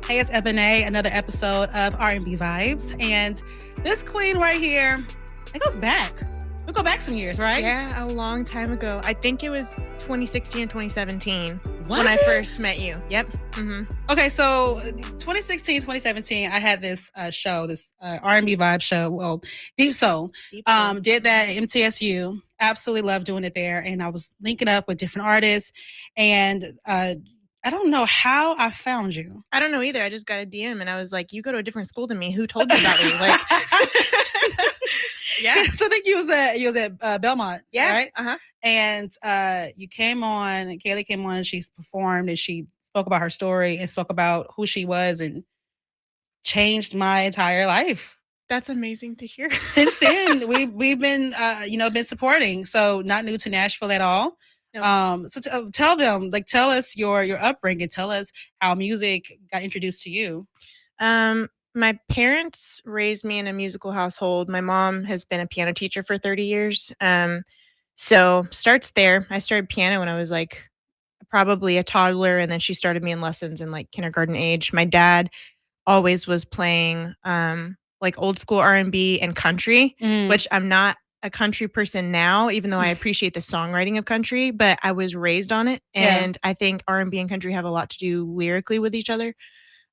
Hey, it's Ebony, another episode of RnB Vibes. And this queen right here, it goes back. We go back some years, right? Yeah, a long time ago. I think it was 2016 or 2017 Was when I it? first met you. Yep. Okay, so 2016, 2017, I had this show, this RnB Vibe show, well, Deep Soul. Deep Soul. Did that at MTSU. Absolutely loved doing it there. And I was linking up with different artists. And I don't know how I found you. I don't know either. I just got a DM and I was like, you go to a different school than me. Who told you about me? Like, yeah. So I think you was at Belmont, Yeah. right? Uh-huh. And you came on, Caylea came on, and she performed, and she spoke about her story and spoke about who she was, and changed my entire life. That's amazing to hear. Since then, we've been been supporting. So not new to Nashville at all. Nope. So tell them, like, tell us your upbringing. Tell us how music got introduced to you. My parents raised me in a musical household. My mom has been a piano teacher for 30 years. So starts there. I started piano when I was like probably a toddler, and then she started me in lessons in like kindergarten age. My dad always was playing like old school R&B and country, which I'm not a country person now, even though I appreciate the songwriting of country, but I was raised on it. And I think R&B and country have a lot to do lyrically with each other.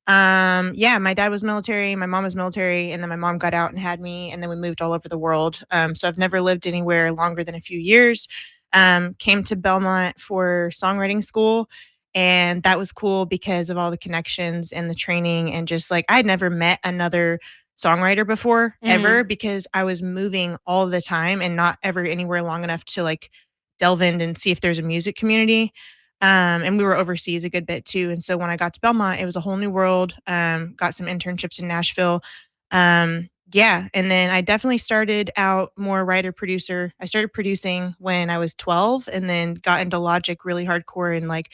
My dad was military, my mom was military, and then my mom got out and had me, and then we moved all over the world. So I've never lived anywhere longer than a few years. Came to Belmont for songwriting school, and that was cool because of all the connections and the training, and just like I had never met another songwriter before ever, because I was moving all the time and not ever anywhere long enough to like delve in and see if there's a music community. And we were overseas a good bit too. And so when I got to Belmont, it was a whole new world. Got some internships in Nashville. And then I definitely started out more writer producer. I started producing when I was 12, and then got into Logic really hardcore in like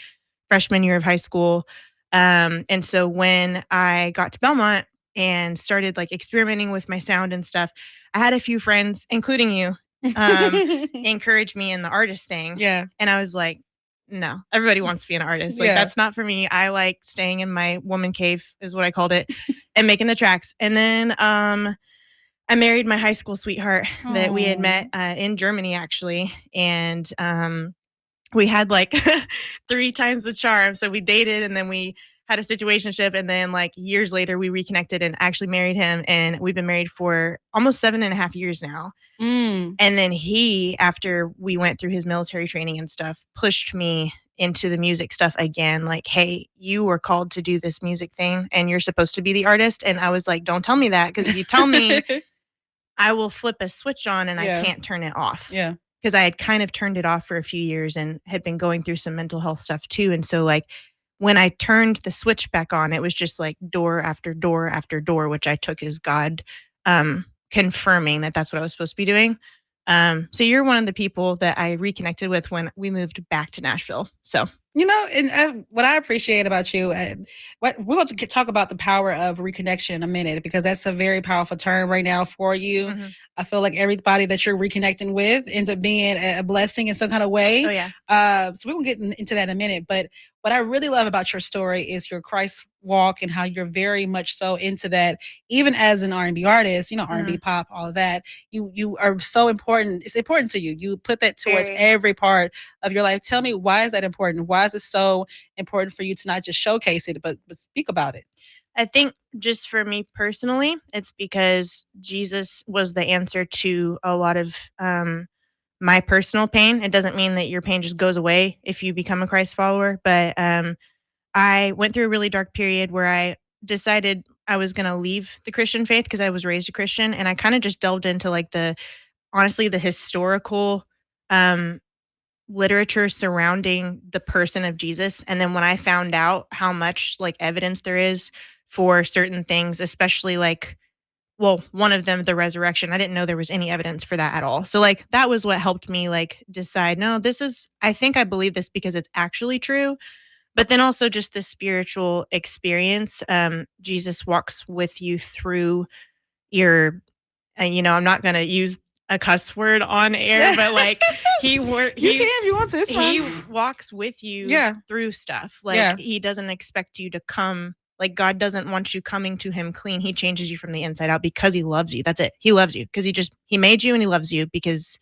freshman year of high school. And so when I got to Belmont and started like experimenting with my sound and stuff, I had a few friends, including you, encourage me in the artist thing. Yeah. And I was like, no, everybody wants to be an artist. Like, that's not for me. I like staying in my woman cave, is what I called it, and making the tracks. And then I married my high school sweetheart that we had met in Germany, actually. And we had like 3 times the charm. So we dated, and then we had a situationship, and then like years later we reconnected and actually married him, and we've been married for almost 7.5 years now. And then he, after we went through his military training and stuff, pushed me into the music stuff again. Like, hey, you were called to do this music thing, and you're supposed to be the artist. And I was like, don't tell me that, because if you tell me, I will flip a switch on and I can't turn it off. Yeah. Because I had kind of turned it off for a few years and had been going through some mental health stuff too. And so like when I turned the switch back on, it was just like door after door after door, which I took as God confirming that that's what I was supposed to be doing. So you're one of the people that I reconnected with when we moved back to Nashville. So, and what I appreciate about you, we're going to talk about the power of reconnection in a minute, because that's a very powerful term right now for you. I feel like everybody that you're reconnecting with ends up being a blessing in some kind of way. Oh, yeah. So we're going to get into that in a minute. But what I really love about your story is your Christ walk, and how you're very much so into that, even as an R&B artist, R&B pop, all of that. You are so important. It's important to you. You put that towards every part of your life. Tell me, why is that important? Why is it so important for you to not just showcase it, but speak about it? I think just for me personally, it's because Jesus was the answer to a lot of my personal pain. It doesn't mean that your pain just goes away if you become a Christ follower, but I went through a really dark period where I decided I was going to leave the Christian faith, because I was raised a Christian, and I kind of just delved into like the historical literature surrounding the person of Jesus. And then when I found out how much like evidence there is for certain things, especially like, well, one of them, the resurrection, I didn't know there was any evidence for that at all. So like that was what helped me like decide, no, I think I believe this because it's actually true. But then also just the spiritual experience. Jesus walks with you through your, I'm not going to use a cuss word on air, but like you can if you want to. It's fine. He walks with you through stuff. Like he doesn't expect you to come Like, God doesn't want you coming to him clean. He changes you from the inside out because he loves you. That's it. He loves you because he made you and he loves you because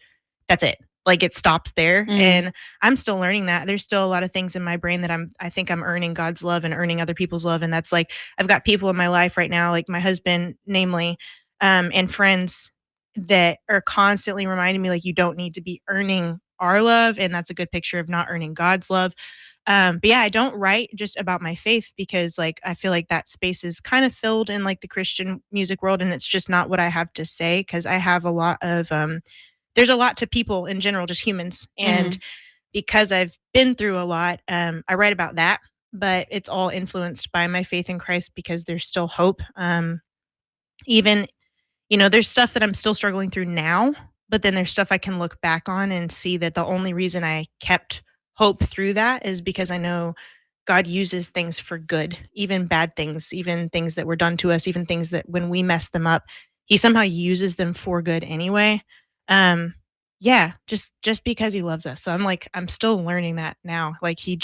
that's it. Like, it stops there. And I'm still learning that. There's still a lot of things in my brain that I think I'm earning God's love and earning other people's love. And that's like, I've got people in my life right now, like my husband, namely, and friends that are constantly reminding me, like, you don't need to be earning our love. And that's a good picture of not earning God's love. But yeah, I don't write just about my faith because like I feel like that space is kind of filled in like the Christian music world, and it's just not what I have to say because I have a lot of there's a lot to people in general, just humans. And because I've been through a lot, I write about that, but it's all influenced by my faith in Christ because there's still hope. Even, there's stuff that I'm still struggling through now, but then there's stuff I can look back on and see that the only reason I kept hope through that is because I know God uses things for good, even bad things, even things that were done to us, even things that when we mess them up, he somehow uses them for good anyway. Yeah, just because he loves us. So I'm still learning that now. Like he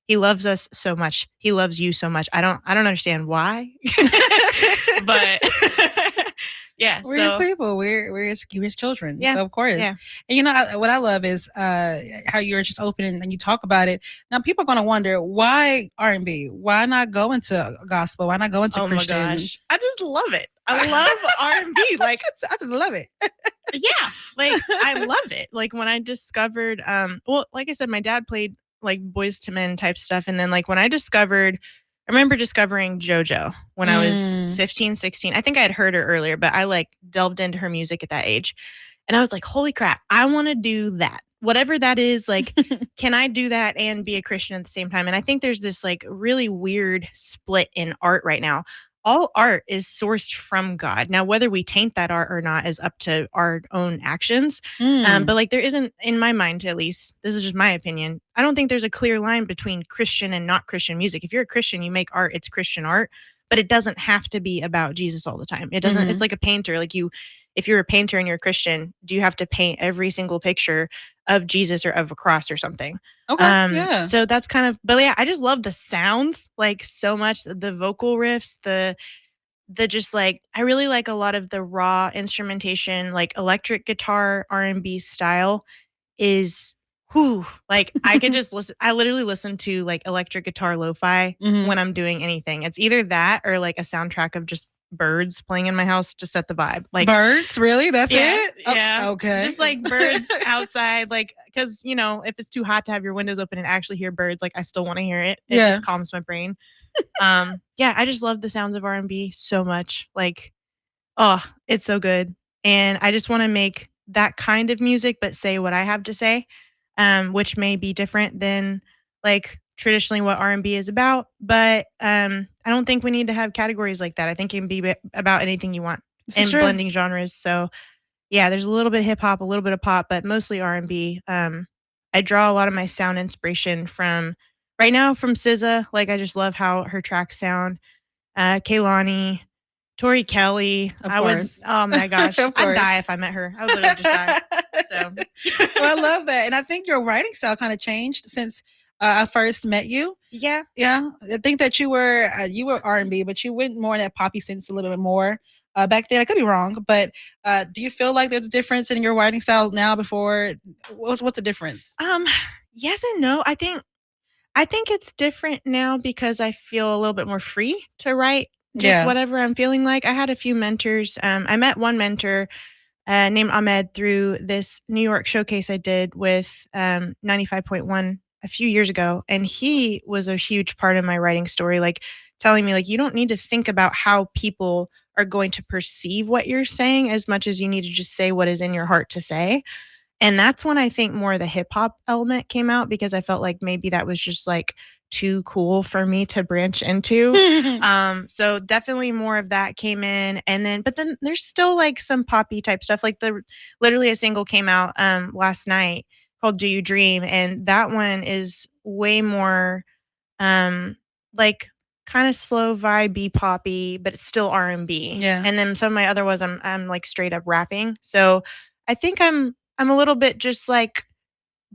loves us so much. He loves you so much. I don't understand why. But yeah, We're his so people. We're his children. yeah. So of course, Yeah. and what I love is how you're just open and you talk about it. Now people are going to wonder why R&B. Why not go into gospel? Why not go into Oh my Christian? gosh. I just love it. I love R&B. Like I just love it. yeah, like I love it. Like when I discovered well, like I said, my dad played like Boys to Men type stuff, and then like when I remember discovering JoJo when I was 15, 16. I think I had heard her earlier, but I like delved into her music at that age. And I was like, holy crap, I want to do that. Whatever that is, like, can I do that and be a Christian at the same time? And I think there's this like really weird split in art right now. All art is sourced from God. Now, whether we taint that art or not is up to our own actions. But like, there isn't, in my mind at least, this is just my opinion. I don't think there's a clear line between Christian and not Christian music. If you're a Christian, you make art, it's Christian art, but it doesn't have to be about Jesus all the time. It doesn't, it's like a painter. Like if you're a painter and you're a Christian, do you have to paint every single picture of Jesus or of a cross or something? Okay. Yeah. So that's kind of, but yeah, I just love the sounds like so much, the vocal riffs, the just like I really like a lot of the raw instrumentation, like electric guitar R&B style is whew, like I could just listen. I literally listen to like electric guitar lo-fi when I'm doing anything. It's either that or like a soundtrack of just birds playing in my house to set the vibe. Like birds, really? That's it? Yeah. Okay. Just like birds outside, like because if it's too hot to have your windows open and actually hear birds, like I still want to hear it. It just calms my brain. Yeah, I just love the sounds of R&B so much. Like, oh, it's so good. And I just want to make that kind of music, but say what I have to say, which may be different than like traditionally what R&B is about. But I don't think we need to have categories like that. I think it can be about anything you want and blending genres. So yeah, there's a little bit of hip hop, a little bit of pop, but mostly R&B. I draw a lot of my sound inspiration from right now from SZA. Like I just love how her tracks sound. Kaylani, Tori Kelly. Of course. Oh my gosh, Of I'd course. die if I met her. I would literally just die. So, Well, I love that, and I think your writing style kind of changed since I first met you. yeah, Yeah, I think that you were R&B, but you went more in that poppy sense a little bit more. Back then, I could be wrong, but do you feel like there's a difference in your writing style now? Before, what's the difference? yes and no. I think it's different now because I feel a little bit more free to write just whatever I'm feeling like. I had a few mentors. I met one mentor named Ahmed through this New York showcase I did with 95.1 a few years ago. And he was a huge part of my writing story, like telling me, like, you don't need to think about how people are going to perceive what you're saying as much as you need to just say what is in your heart to say. And that's when I think more of the hip hop element came out because I felt like maybe that was just like too cool for me to branch into. So definitely more of that came in. And then, but then there's still like some poppy type stuff. Like literally a single came out last night called Do You Dream? And that one is way more like kind of slow vibey poppy, but it's still R&B. Yeah. And then some of my other ones I'm like straight up rapping. So I think I'm a little bit just like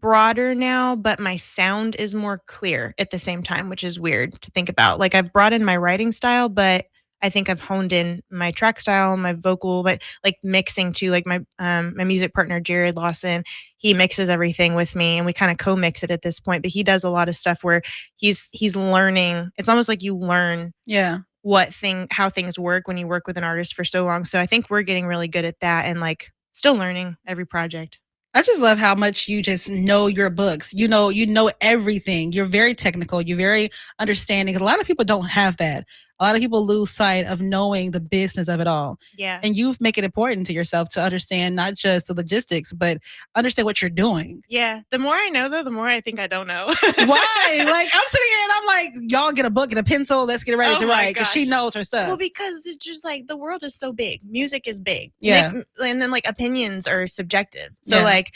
broader now, but my sound is more clear at the same time, which is weird to think about. Like I've brought in my writing style, but I think I've honed in my track style, my vocal, but like mixing too. Like my music partner Jared Lawson, he mixes everything with me, and we kind of co-mix it at this point. But he does a lot of stuff where he's learning. It's almost like you learn how things work when you work with an artist for so long. So I think we're getting really good at that, and like still learning every project. I just love how much you just know your books. You know everything. You're very technical. You're very understanding. A lot of people don't have that. A lot of people lose sight of knowing the business of it all. Yeah. And you make it important to yourself to understand not just the logistics, but understand what you're doing. Yeah. The more I know, though, the more I think I don't know. Why? Like, I'm sitting here and I'm like, y'all get a book and a pencil. Let's get ready to write, because she knows her stuff. Well, because it's just like the world is so big. Music is big. Yeah. And then like opinions are subjective. So like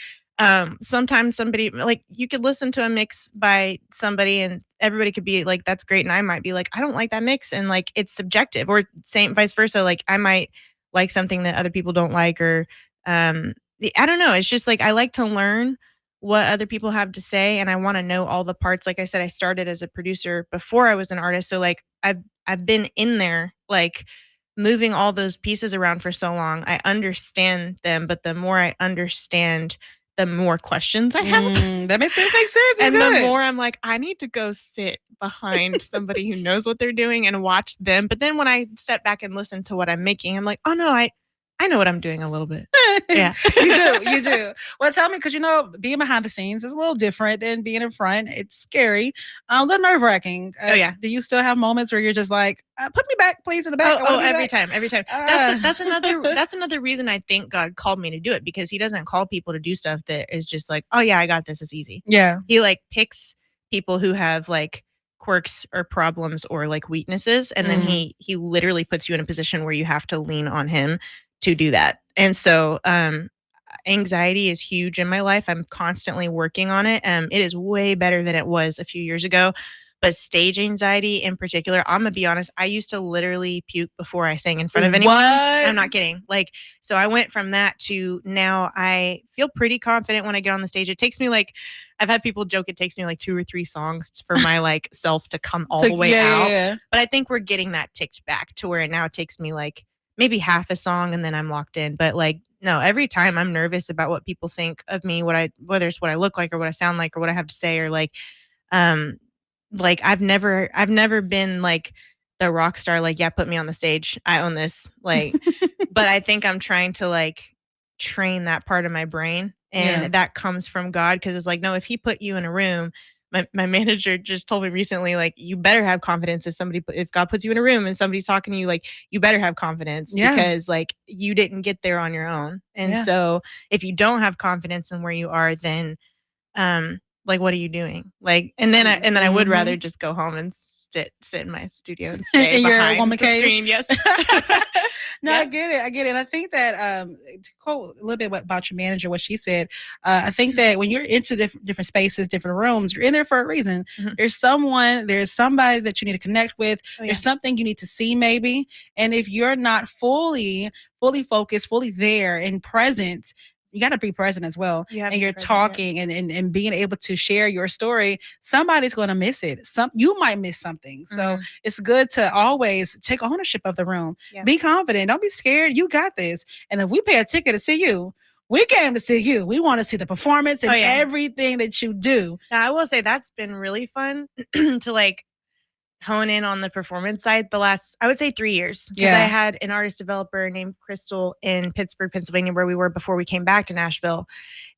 sometimes somebody, like you could listen to a mix by somebody and everybody could be like, that's great. And I might be like, I don't like that mix. And like, it's subjective, or same vice versa. Like I might like something that other people don't like, or I don't know. It's just like, I like to learn what other people have to say, and I want to know all the parts. Like I said, I started as a producer before I was an artist. So like I've been in there, like moving all those pieces around for so long. I understand them, but the more I understand, the more questions I have. That makes sense. It's and good. The more I'm like, I need to go sit behind somebody who knows what they're doing and watch them. But then when I step back and listen to what I'm making, I'm like, oh no, I know what I'm doing a little bit. Yeah. You do. Well, tell me, because being behind the scenes is a little different than being in front. It's scary, a little nerve-wracking. Oh yeah. Do you still have moments where you're just like, put me back, please, in the back? Every time. That's another reason I think God called me to do it, because he doesn't call people to do stuff that is just like, oh yeah, I got this, it's easy. Yeah. He like picks people who have like quirks or problems or like weaknesses, and then he literally puts you in a position where you have to lean on him to do that. And so anxiety is huge in my life. I'm constantly working on it. It is way better than it was a few years ago. But stage anxiety in particular, I'm gonna be honest, I used to literally puke before I sang in front of anyone. I'm not kidding. Like, so I went from that to now I feel pretty confident when I get on the stage. It takes me like, I've had people joke, it takes me like 2 or 3 songs for my like self to come all the way out. Yeah. But I think we're getting that ticked back to where now it takes me like maybe half a song and then I'm locked in. But like, no, every time I'm nervous about what people think of me, whether it's what I look like or what I sound like or what I have to say, or like I've never been like the rock star, like, yeah, put me on the stage, I own this. Like, but I think I'm trying to like train that part of my brain, and that comes from God. Because it's like, no, if he put you in a room, my manager just told me recently, like, you better have confidence if God puts you in a room and somebody's talking to you, like, you better have confidence because like you didn't get there on your own. And so if you don't have confidence in where you are, then like, what are you doing? Like, and then I would rather just go home and sit in my studio and stay in behind your woman the cave. screen. Yes. No, I get it. And I think that to quote a little bit about your manager, what she said, I think that when you're into different spaces, different rooms, you're in there for a reason. There's somebody that you need to connect with. There's something you need to see, maybe. And if you're not fully focused, fully there and present, you got to be present as well. And you're talking and being able to share your story, somebody's going to miss it. You might miss something. So it's good to always take ownership of the room. Be confident. Don't be scared. You got this. And if we pay a ticket to see you, we came to see you. We want to see the performance and everything that you do. Now, I will say that's been really fun to like hone in on the performance side the last, I would say, 3 years. Because I had an artist developer named Crystal in Pittsburgh, Pennsylvania, where we were before we came back to Nashville.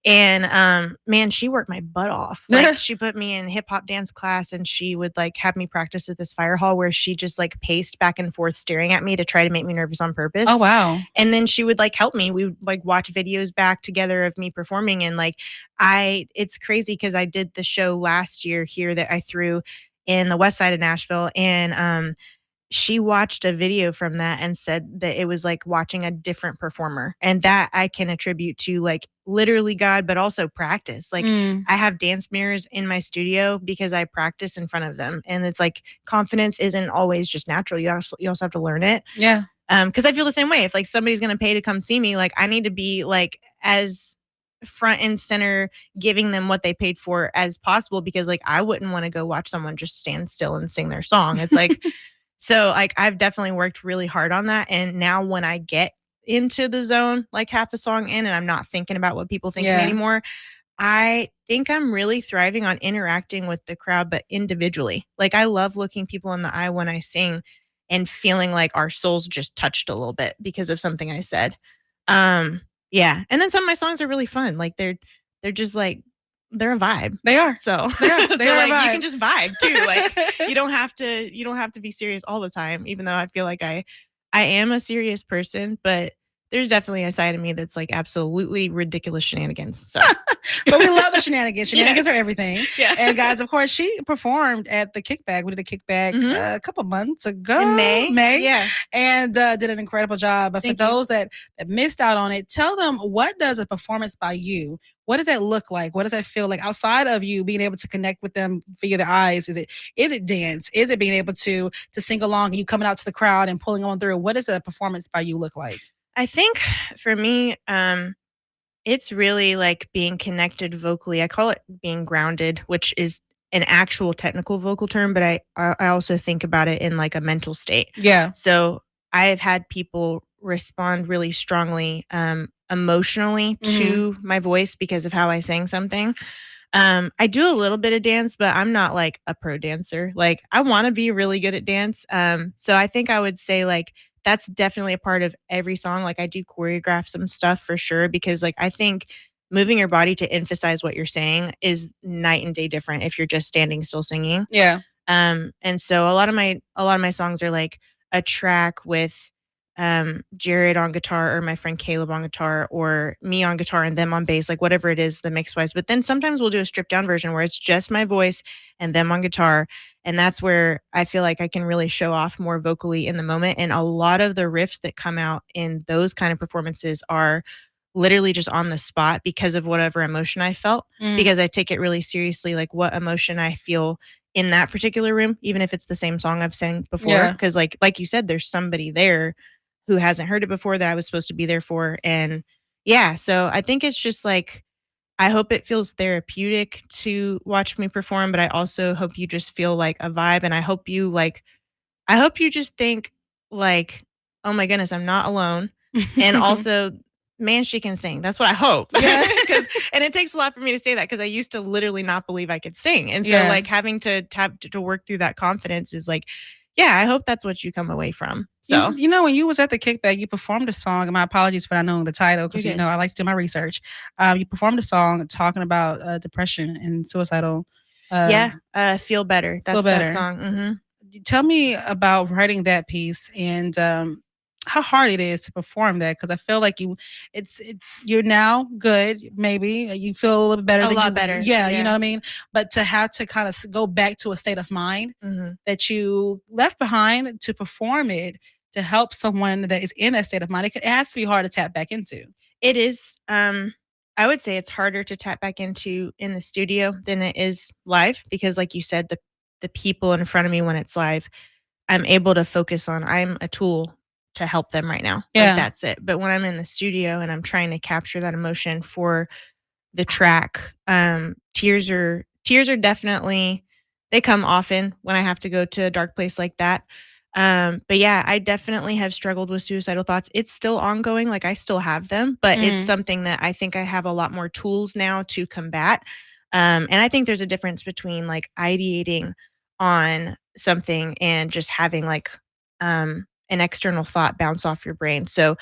And man, she worked my butt off. Like, she put me in hip hop dance class, and she would like have me practice at this fire hall where she just like paced back and forth staring at me to try to make me nervous on purpose. Oh, wow. And then she would like help me. We would like watch videos back together of me performing. And like, it's crazy because I did the show last year here that I threw in the west side of Nashville. And she watched a video from that and said that it was like watching a different performer. And that I can attribute to like literally God, but also practice. Like, I have dance mirrors in my studio because I practice in front of them. And it's like, confidence isn't always just natural. You also have to learn it. Yeah. Because I feel the same way. If like somebody's going to pay to come see me, like I need to be like as front and center giving them what they paid for as possible, because like I wouldn't want to go watch someone just stand still and sing their song. It's like, so like I've definitely worked really hard on that. And now when I get into the zone, like half a song in, and I'm not thinking about what people think of me anymore, I think I'm really thriving on interacting with the crowd, but individually. Like I love looking people in the eye when I sing and feeling like our souls just touched a little bit because of something I said. Um, yeah. And then some of my songs are really fun. Like they're just like they're a vibe. They are. So They are. They so are a like you vibe. can just vibe too. Like you don't have to be serious all the time, even though I feel like I am a serious person, but there's definitely a side of me that's like absolutely ridiculous shenanigans. So But we love the shenanigans. Shenanigans Yes. are everything. Yeah. And guys, of course, she performed at the Kickback. We did a Kickback a couple months ago. In May. Yeah. And did an incredible job. But Thank for you. those that missed out on it, tell them, what does a performance by you, what does that look like? What does that feel like outside of you being able to connect with them via the eyes? Is it dance? Is it being able to sing along and you coming out to the crowd and pulling on through? What does a performance by you look like? I think for me, it's really like being connected vocally. I call it being grounded, which is an actual technical vocal term, but I also think about it in like a mental state. Yeah. So I have had people respond really strongly emotionally to my voice because of how I sang something. I do a little bit of dance, but I'm not like a pro dancer. Like I want to be really good at dance. So I think I would say like that's definitely a part of every song. Like I do choreograph some stuff for sure, because like I think moving your body to emphasize what you're saying is night and day different if you're just standing still singing. Yeah. And so a lot of my songs are like a track with Jared on guitar or my friend Caleb on guitar or me on guitar and them on bass, like whatever it is, the mix wise. But then sometimes we'll do a stripped down version where it's just my voice and them on guitar. And that's where I feel like I can really show off more vocally in the moment. And a lot of the riffs that come out in those kind of performances are literally just on the spot because of whatever emotion I felt, because I take it really seriously, like what emotion I feel in that particular room, even if it's the same song I've sang before. Yeah. Because like you said, there's somebody there who hasn't heard it before that I was supposed to be there for. And yeah, so I think it's just like I hope it feels therapeutic to watch me perform, but I also hope you just feel like a vibe. And I hope you just think like, oh my goodness, I'm not alone. And also, man, she can sing. That's what I hope. Yeah. And it takes a lot for me to say that because I used to literally not believe I could sing. And so Yeah. like having to work through that confidence is like, yeah, I hope that's what you come away from. So you know, when you was at the Kickback, you performed a song, and my apologies for not knowing the title because You're you good. know I like to do my research. You performed a song talking about depression and suicidal. Feel Better. Feel That's that Better. song. Tell me about writing that piece and how hard it is to perform that, because I feel like it's you're now good, maybe you feel a little bit better A than lot you better, yeah, you yeah. know what I mean, but to have to kind of go back to a state of mind that you left behind to perform it to help someone that is in that state of mind, it has to be hard to tap back into. It is. I would say it's harder to tap back into in the studio than it is live because, like you said, the people in front of me when it's live, I'm able to focus on. I'm a tool to help them right now. Yeah. Like that's it. But when I'm in the studio and I'm trying to capture that emotion for the track, tears are definitely they come often when I have to go to a dark place like that. But yeah, I definitely have struggled with suicidal thoughts. It's still ongoing, like I still have them, but it's something that I think I have a lot more tools now to combat. And I think there's a difference between like ideating on something and just having like an external thought bounce off your brain. So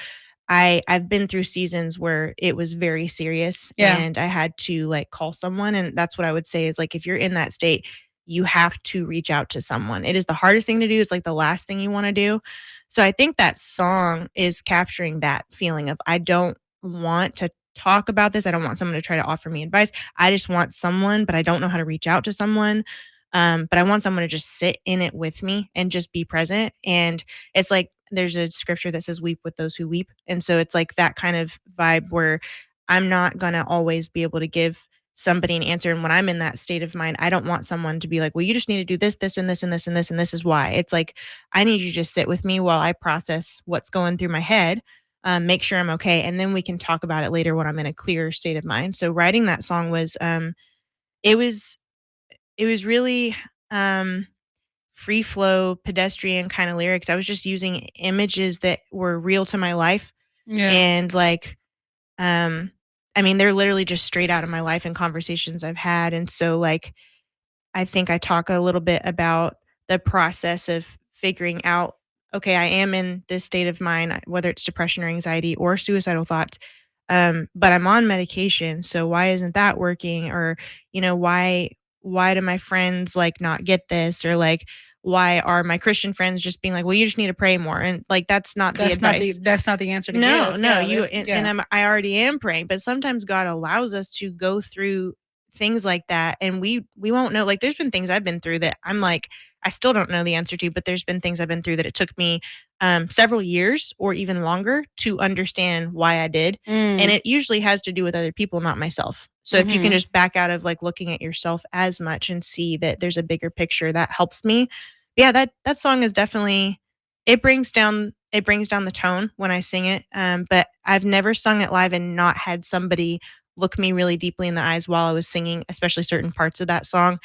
I've been through seasons where it was very serious and I had to like call someone, and that's what I would say is like if you're in that state, you have to reach out to someone. It is the hardest thing to do. It's like the last thing you want to do. So I think that song is capturing that feeling of I don't want to talk about this. I don't want someone to try to offer me advice. I just want someone, but I don't know how to reach out to someone. But I want someone to just sit in it with me and just be present. And it's like there's a scripture that says weep with those who weep. And so it's like that kind of vibe where I'm not going to always be able to give somebody an answer. And when I'm in that state of mind, I don't want someone to be like, well, you just need to do this, this, and this, and this, and this, and this is why. It's like, I need you to just sit with me while I process what's going through my head. make sure I'm okay, and then we can talk about it later when I'm in a clearer state of mind. So writing that song was it was it was really free flow pedestrian kind of lyrics. I was just using images that were real to my life, Yeah. and like um I mean, they're literally just straight out of my life and conversations I've had. And so like I think I talk a little bit about the process of figuring out, okay, I am in this state of mind, whether it's depression or anxiety or suicidal thoughts, but I'm on medication. So why isn't that working? Or, why do my friends like not get this? Or like, why are my Christian friends just being like, well, you just need to pray more? And like, that's not the advice. That's not the answer to No, give. no, Yeah, you that's and yeah. I already am praying, but sometimes God allows us to go through things like that, and we won't know. Like, there's been things I've been through that I'm like, I still don't know the answer to, but there's been things I've been through that it took me several years or even longer to understand why I did. And Mm. it usually has to do with other people, not myself. So if you can Mhm. just back out of like looking at yourself as much and see that there's a bigger picture, that helps me. Yeah, that song is definitely, it brings down the tone when I sing it. But I've never sung it live and not had somebody look me really deeply in the eyes while I was singing, especially certain parts of that song,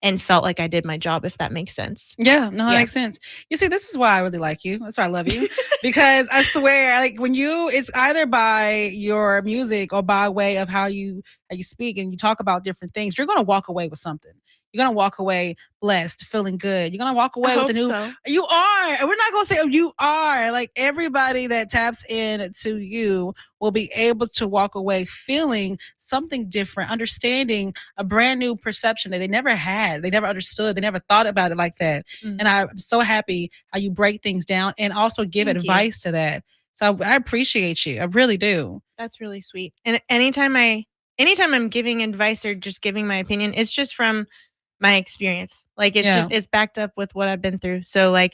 and felt like I did my job, if that makes sense. Yeah, no, that Yeah. makes sense. You see, this is why I really like you. That's why I love you. Because I swear, like when it's either by your music or by way of how you speak and you talk about different things, you're gonna walk away with something. You're gonna walk away blessed, feeling good. You're gonna walk I away with a hope new. so. You are. We're not gonna say you are. Like everybody that taps in to you will be able to walk away feeling something different, understanding a brand new perception that they never had, they never understood, they never thought about it like that. Mm, And I'm so happy how you break things down and also give thank you. advice to that. So I appreciate you. I really do. That's really sweet. And anytime I'm giving advice or just giving my opinion, it's just from my experience. Like Yeah. it's backed up with what I've been through. So like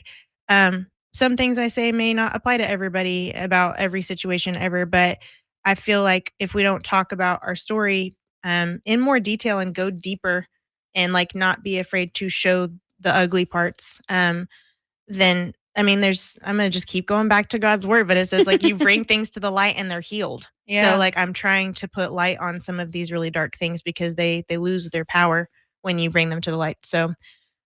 some things I say may not apply to everybody about every situation ever, but I feel like if we don't talk about our story in more detail and go deeper and like not be afraid to show the ugly parts, then I mean, I'm gonna just keep going back to God's word, but it says like you bring things to the light and they're healed. So Yeah. like I'm trying to put light on some of these really dark things because they lose their power when you bring them to the light. So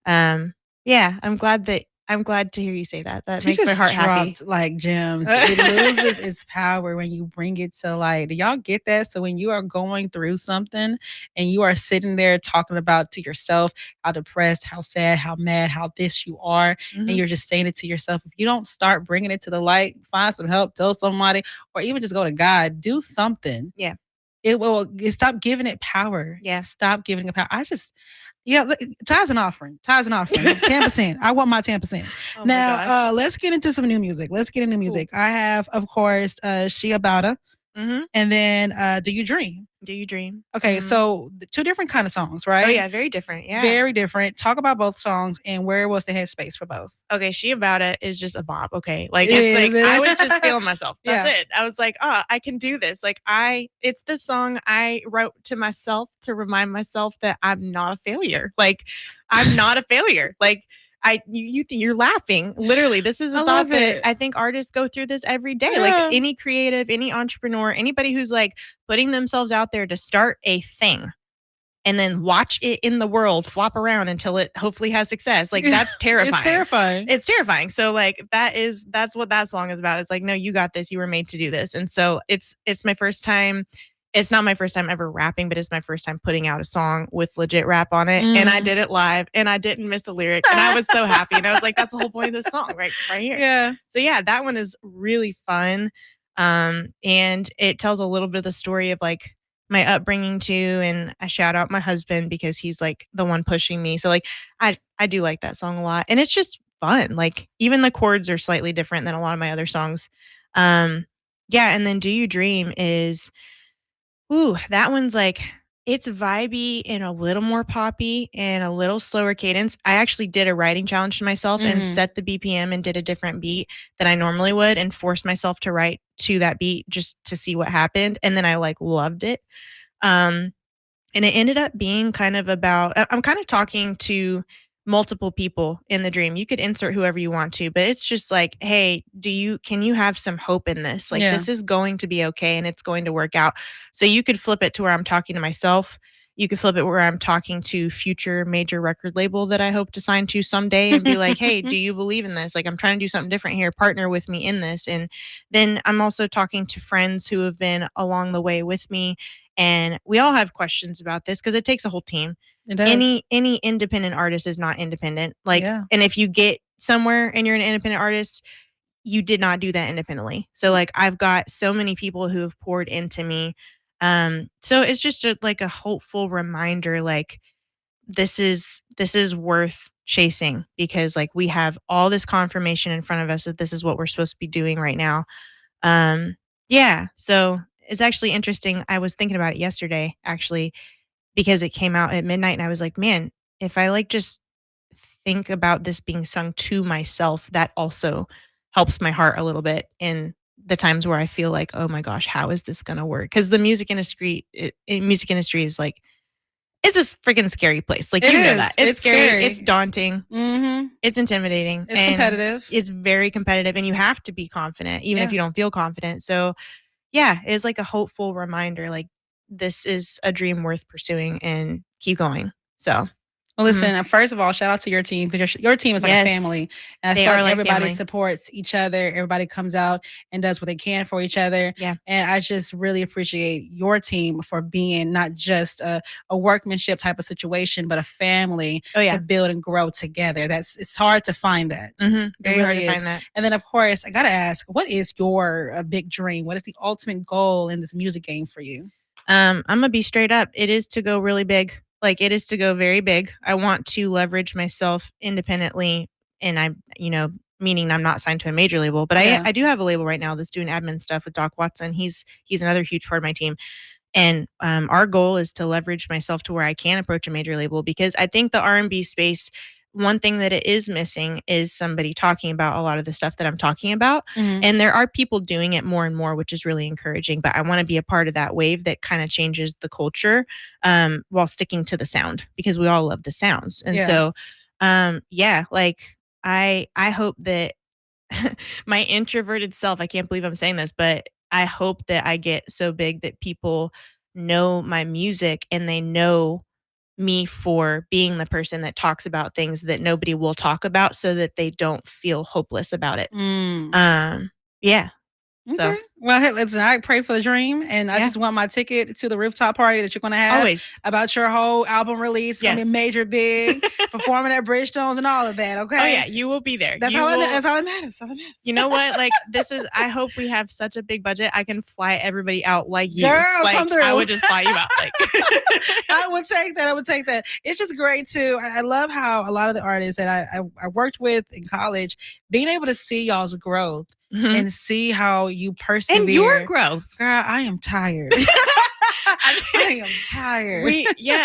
um yeah, I'm glad to hear you say that. That She makes my just heart happy. dropped like gems. It loses its power when you bring it to light. Do y'all get that? So when you are going through something and you are sitting there talking about to yourself how depressed, how sad, how mad, how this you are, and Mhm. you're just saying it to yourself, if you don't start bringing it to the light, find some help, tell somebody, or even just go to God, do something. Yeah. Stop giving it power. Yeah. Stop giving it power. Yeah, tithes and offering. Tithes and offering. 10%. I want my 10%. Oh my Now, gosh. let's get into some new music. Let's get into Cool. music. I have, of course, She Abouta, Mhm. and then Do You Dream? Do you dream? Okay, Mhm. so two different kind of songs, Oh right? yeah, very different. Yeah. Very different. Talk about both songs and where was the headspace for both? Okay, She About It is just a bop, okay? Like, It it's is. like, It I is. was just feeling myself. That's Yeah. it. I was like, "Oh, I can do this." Like, it's the song I wrote to myself to remind myself that I'm not a failure. Like, I'm not a failure. Like, you're laughing. Literally, this is a I thought love that it. I think artists go through this every day. Like, Yeah. any creative, any entrepreneur, anybody who's, like, putting themselves out there to start a thing and then watch it in the world flop around until it hopefully has success. Like that's It's terrifying. terrifying. It's terrifying. So like that's what that song is about. It's like, no, you got this. You were made to do this. And so it's my first time. It's not my first time ever rapping, but it's my first time putting out a song with legit rap on it. And I Mm. did it live and I didn't miss a lyric. And I was so happy. And I was like, that's the whole point of this song, right here. Yeah. So yeah, that one is really fun. And it tells a little bit of the story of like my upbringing too, and I shout out my husband because he's like the one pushing me. So like I do like that song a lot. And it's just fun. Like even the chords are slightly different than a lot of my other songs. Um yeah, and then Do You Dream is ooh, that one's like it's vibey and a little more poppy and a little slower cadence. I actually did a writing challenge to myself and Mhm. set the BPM and did a different beat than I normally would and forced myself to write to that beat just to see what happened. And then I like loved it. Um, and it ended up being kind of about I'm kind of talking to multiple people in the dream. You could insert whoever you want to, but it's just like, hey, can you have some hope in this? Like, Yeah. this is going to be okay and it's going to work out. So you could flip it to where I'm talking to myself. You could flip it where I'm talking to future major record label that I hope to sign to someday and be like, hey, do you believe in this? Like, I'm trying to do something different here. Partner with me in this. And then I'm also talking to friends who have been along the way with me. And we all have questions about this because it takes a whole team. It does. Any independent artist is not independent. Like, Yeah. and if you get somewhere and you're an independent artist, you did not do that independently. So like I've got so many people who have poured into me. So it's just like a hopeful reminder, like this is worth chasing because like we have all this confirmation in front of us that this is what we're supposed to be doing right now. Yeah. So it's actually interesting. I was thinking about it yesterday, actually, because it came out at midnight and I was like, man, if I like just think about this being sung to myself, that also helps my heart a little bit in the times where I feel like, oh my gosh, how is this gonna work? Because the music industry is like, it's a freaking scary place. Like It you know is. that it's scary, scary. it's daunting, it's intimidating, It's and competitive. it's very competitive, and you have to be confident even if Yeah. you don't feel confident. So yeah, it's like a hopeful reminder, like this is a dream worth pursuing and keep going. So Well, listen, first of all, shout out to your team because your team is like a yes, family. And I they feel are like like everybody family. supports each other. Everybody comes out and does what they can for each other. Yeah. And I just really appreciate your team for being not just a workmanship type of situation, but a family Oh yeah. to build and grow together. It's hard to find that. It Very hard really to is. find that. And then, of course, I got to ask, what is your big dream? What is the ultimate goal in this music game for you? I'm gonna be straight up. It is to go really big. Like it is to go very big. I want to leverage myself independently, and meaning I'm not signed to a major label, but Yeah. I do have a label right now that's doing admin stuff with Doc Watson. He's another huge part of my team. And our goal is to leverage myself to where I can approach a major label because I think the R&B space, one thing that it is missing is somebody talking about a lot of the stuff that I'm talking about. Mhm. And there are people doing it more and more, which is really encouraging. But I want to be a part of that wave that kind of changes the culture while sticking to the sound because we all love the sounds. And Yeah. so, yeah, like I hope that my introverted self, I can't believe I'm saying this, but I hope that I get so big that people know my music and they know me for being the person that talks about things that nobody will talk about so that they don't feel hopeless about it. Yeah. So, Okay. Well, hey, listen, I pray for the dream, and I yeah, just want my ticket to the rooftop party that you're going to have always. about your whole album release. It's going to be Yes. major, big, performing at Bridgestones and all of that. Okay. Oh yeah, you will be there. That's You all. will. That's all that matters. That's all that matters. You know what? Like I hope we have such a big budget. I can fly everybody out like you. Girl, like come through. I would just fly you out. Like I would take that. I would take that. It's just great too. I love how a lot of the artists that I worked with in college, being able to see y'all's growth and see how you persevere. and your growth. Girl, I am tired. I am tired.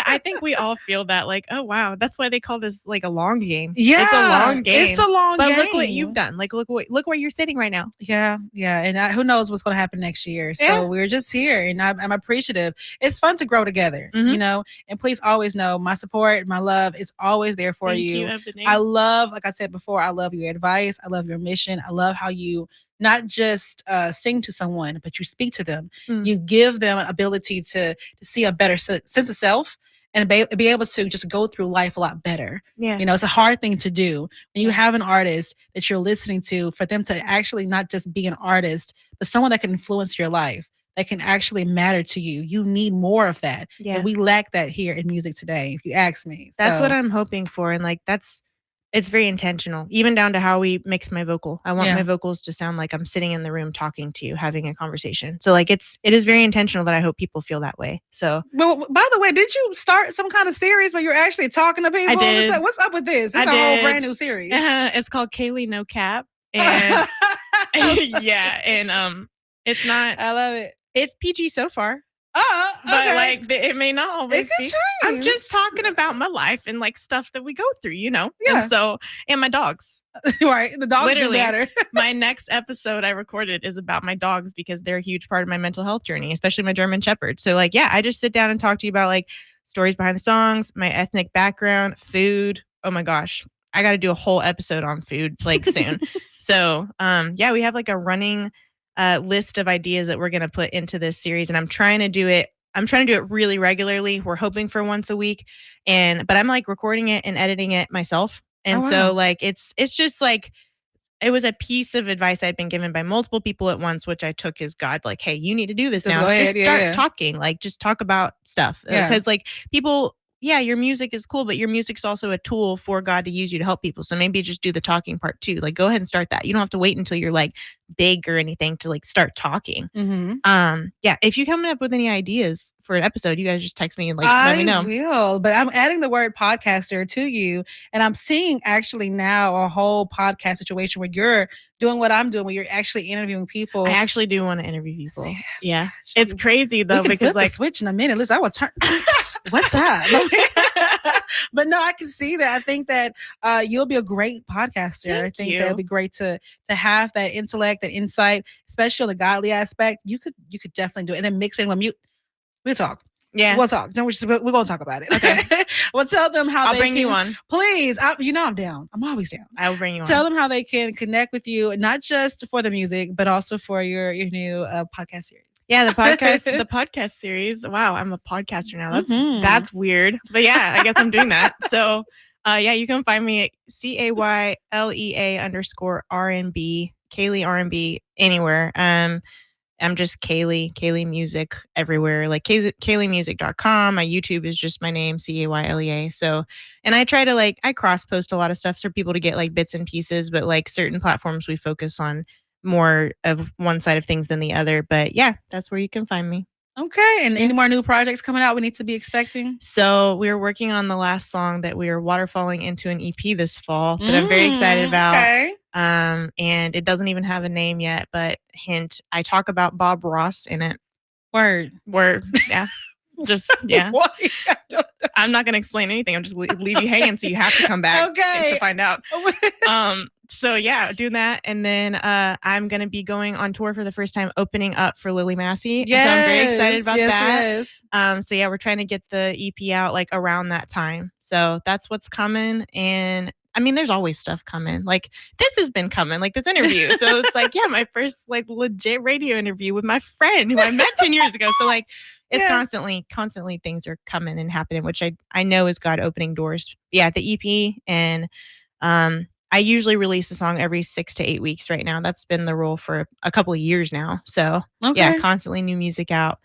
I think we all feel that. Like, oh wow, that's why they call this like a long game. Yeah, it's a long game. It's a long game. But look what you've done. Like, look where you're sitting right now. Yeah, and who knows what's going to happen next year. So Yeah. we're just here, and I'm appreciative. It's fun to grow together, you know. And please always know my support, my love is always there for Thank you. Ebony. I love, like I said before, I love your advice. I love your mission. I love how you not just sing to someone, but you speak to them. You give them an ability to see a better sense of self and be able to just go through life a lot better. Yeah. You know, it's a hard thing to do when you have an artist that you're listening to, for them to actually not just be an artist, but someone that can influence your life, that can actually matter to you. You need more of that. Yeah. And we lack that here in music today, if you ask me. That's what I'm hoping for. And like, it's very intentional, even down to how we mix my vocal. I want my vocals to sound like I'm sitting in the room talking to you, having a conversation. So like, it is very intentional that I hope people feel that way. So, well, by the way, did you start some kind of series where you're actually talking to people? I did. What's up with this? It's a whole brand new series. It's called Caylea No Cap. And yeah. And it's not. I love it. It's PG so far. Oh, okay. But like it may not always be. Change. I'm just talking about my life and like stuff that we go through, you know? Yeah. And so, and my dogs. Right. The dogs Literally, do matter. My next episode I recorded is about my dogs because they're a huge part of my mental health journey, especially my German Shepherd. So like, yeah, I just sit down and talk to you about like stories behind the songs, my ethnic background, food, oh my gosh, I got to do a whole episode on food like soon. So, yeah, we have like a running list of ideas that we're going to put into this series, and I'm trying to do it really regularly. We're hoping for once a week, but I'm like recording it and editing it myself. And so like it's just like it was a piece of advice I'd been given by multiple people at once, which I took as God, like, hey, you need to do this Just now. go ahead, Just start talking, like just talk about stuff. Because like people, yeah, your music is cool, but your music's also a tool for God to use you to help people. So maybe just do the talking part too. Like go ahead and start that. You don't have to wait until you're like big or anything to like start talking. Yeah, if you come up with any ideas for an episode, you guys just text me and like let me know. I will, but I'm adding the word podcaster to you, and I'm seeing actually now a whole podcast situation where you're doing what I'm doing, where you're actually interviewing people. I actually do want to interview people. Yeah, it's crazy though, we can because flip like the switch in a minute. Listen, I will turn. What's up? But no, I can see that. I think that you'll be a great podcaster. I think that'd be great to have that intellect, that insight, especially on the godly aspect. You could definitely do it, and then mix it with mute. We'll talk. Yeah, we'll talk. No, we're gonna talk about it. Okay. We'll tell them how I'll bring you on. Please, I'm down. I'm always down. I will bring you on. Tell them how they can connect with you, not just for the music, but also for your new podcast series. Yeah, the podcast series. Wow, I'm a podcaster now. That's weird. But yeah, I guess I'm doing that. So yeah, you can find me at CAYLEA _RnB, Caylea RnB anywhere. I'm just Caylea Music everywhere, like CayleaMusic.com. My YouTube is just my name, CAYLEA. So, and I try to I cross post a lot of stuff for people to get like bits and pieces, but like certain platforms we focus on more of one side of things than the other. But yeah, that's where you can find me. Okay. And any more new projects coming out we need to be expecting? So we're working on the last song that we are waterfalling into an EP this fall that I'm very excited about. Okay. And it doesn't even have a name yet, but hint, I talk about Bob Ross in it. Word. Yeah. Just, yeah. I'm not going to explain anything. I'm just leave you hanging, so you have to come back to find out. So yeah, doing that. And then I'm going to be going on tour for the first time, opening up for Lily Massey. Yes, so I'm very excited about that. Yes. So yeah, we're trying to get the EP out like around that time. So that's what's coming. And I mean, there's always stuff coming. Like this has been coming, like this interview. So it's like, yeah, my first like legit radio interview with my friend who I met 10 years ago. So like it's constantly things are coming and happening, which I know is God opening doors. Yeah, the EP. And I usually release a song every 6 to 8 weeks right now. That's been the rule for a couple of years now. So yeah, constantly new music out.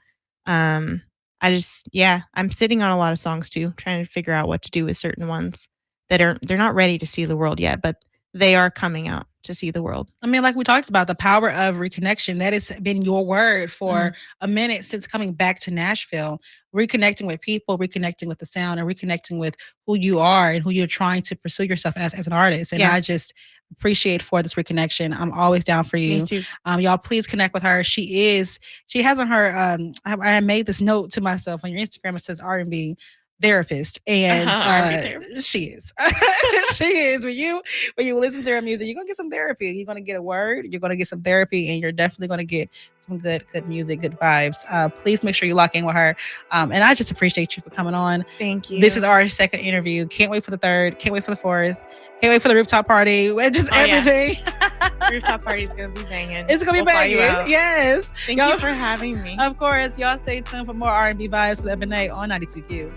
I'm sitting on a lot of songs too, trying to figure out what to do with certain ones they're not ready to see the world yet, but they are coming out to see the world. I mean, like we talked about, the power of reconnection. That has been your word for a minute since coming back to Nashville, reconnecting with people, reconnecting with the sound, and reconnecting with who you are and who you're trying to pursue yourself as an artist. And I just appreciate for this reconnection. I'm always down for you. Me too. Y'all please connect with her. She has on her, I made this note to myself on your Instagram. It says RnB therapist, and she is. She is. When you listen to her music, you're gonna get some therapy. You're gonna get a word. You're gonna get some therapy, and you're definitely gonna get some good music, good vibes. Please make sure you lock in with her. And I just appreciate you for coming on. Thank you. This is our second interview. Can't wait for the third. Can't wait for the fourth. Can't wait for the rooftop party. Just everything. Yeah. Rooftop party is gonna be banging. It's gonna be banging. Yes. Thank you for having me. Of course. Y'all stay tuned for more RnB Vibes with Ebony on 92Q.